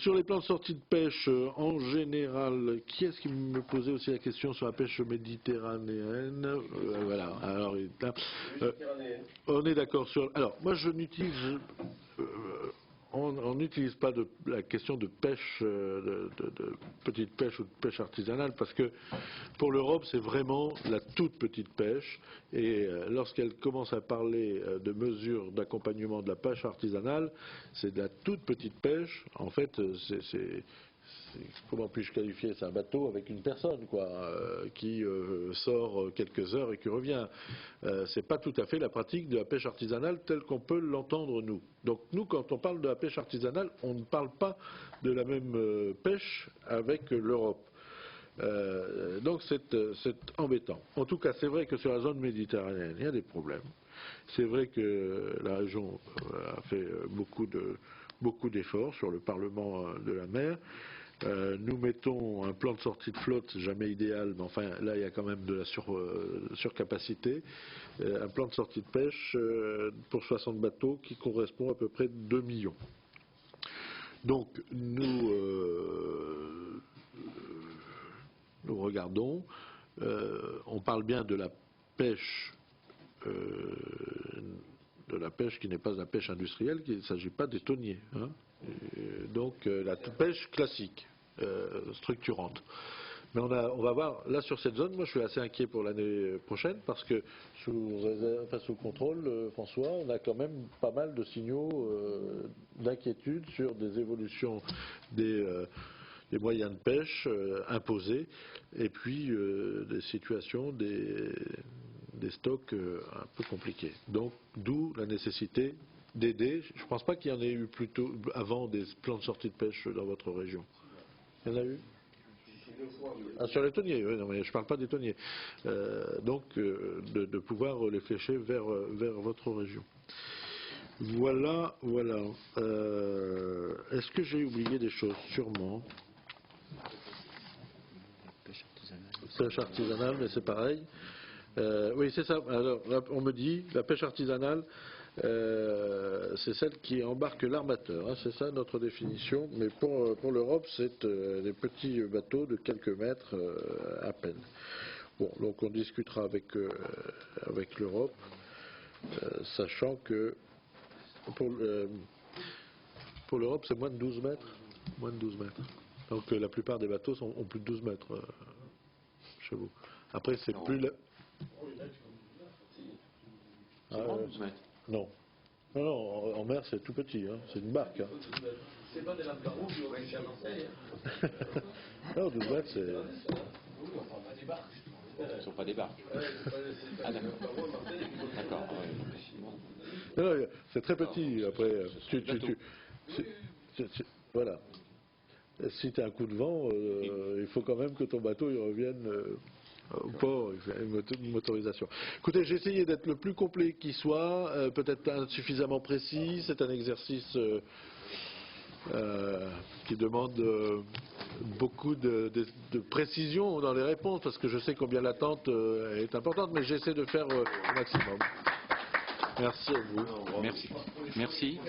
sur les plans de sortie de pêche, en général, qui est-ce qui me posait aussi la question sur la pêche méditerranéenne? Voilà. Alors, on est d'accord sur. Alors, moi, je n'utilise. On n'utilise pas la question de pêche, de petite pêche ou de pêche artisanale, parce que pour l'Europe, c'est vraiment la toute petite pêche. Et lorsqu'elle commence à parler de mesures d'accompagnement de la pêche artisanale, c'est de la toute petite pêche. En fait, comment puis-je qualifier? C'est un bateau avec une personne, quoi, qui sort quelques heures et qui revient. C'est pas tout à fait la pratique de la pêche artisanale telle qu'on peut l'entendre nous. Donc nous, quand on parle de la pêche artisanale, on ne parle pas de la même pêche avec l'Europe. Donc c'est embêtant. En tout cas, c'est vrai que sur la zone méditerranéenne, il y a des problèmes. C'est vrai que la région a fait beaucoup d'efforts sur le Parlement de la mer. Nous mettons un plan de sortie de flotte, c'est jamais idéal, mais enfin là il y a quand même de la surcapacité. Un plan de sortie de pêche pour 60 bateaux qui correspond à peu près 2 millions. Donc nous regardons, on parle bien de la pêche qui n'est pas la pêche industrielle, il ne s'agit pas des thoniers. Hein. Donc la pêche classique, structurante. Mais on va voir, là sur cette zone, moi je suis assez inquiet pour l'année prochaine parce que sous contrôle, François, on a quand même pas mal de signaux d'inquiétude sur des évolutions des moyens de pêche imposés et puis des situations des stocks un peu compliqués. Donc d'où la nécessité d'aider. Je ne pense pas qu'il y en ait eu plus tôt avant des plans de sortie de pêche dans votre région. Il y en a eu? Sur les thoniers, oui, non, mais je ne parle pas des thoniers. Donc de pouvoir les flécher vers votre région. Voilà. Est-ce que j'ai oublié des choses? Sûrement. Pêche artisanale, mais c'est pareil. Oui, c'est ça. Alors, là, on me dit, la pêche artisanale, c'est celle qui embarque l'armateur. Hein, c'est ça notre définition. Mais pour l'Europe, c'est des petits bateaux de quelques mètres à peine. Bon, donc on discutera avec l'Europe, sachant que pour l'Europe, c'est moins de 12 mètres. Moins de 12 mètres. Donc la plupart des bateaux ont plus de 12 mètres chez vous. Après, c'est plus... Non. Non, en mer c'est tout petit, hein. C'est une barque. Hein. C'est pas des Lamperouge ou à Marseille. Non, 12 mètres c'est... Ce ne sont pas des barques. Ah d'accord. D'accord. Non, c'est très petit. Après, voilà. Si tu as un coup de vent, il faut quand même que ton bateau il revienne au port, il fait une motorisation. Écoutez, j'ai essayé d'être le plus complet qui soit, peut-être insuffisamment précis. C'est un exercice qui demande beaucoup de précision dans les réponses, parce que je sais combien l'attente est importante, mais j'essaie de faire au maximum. Merci à vous. Merci. Merci.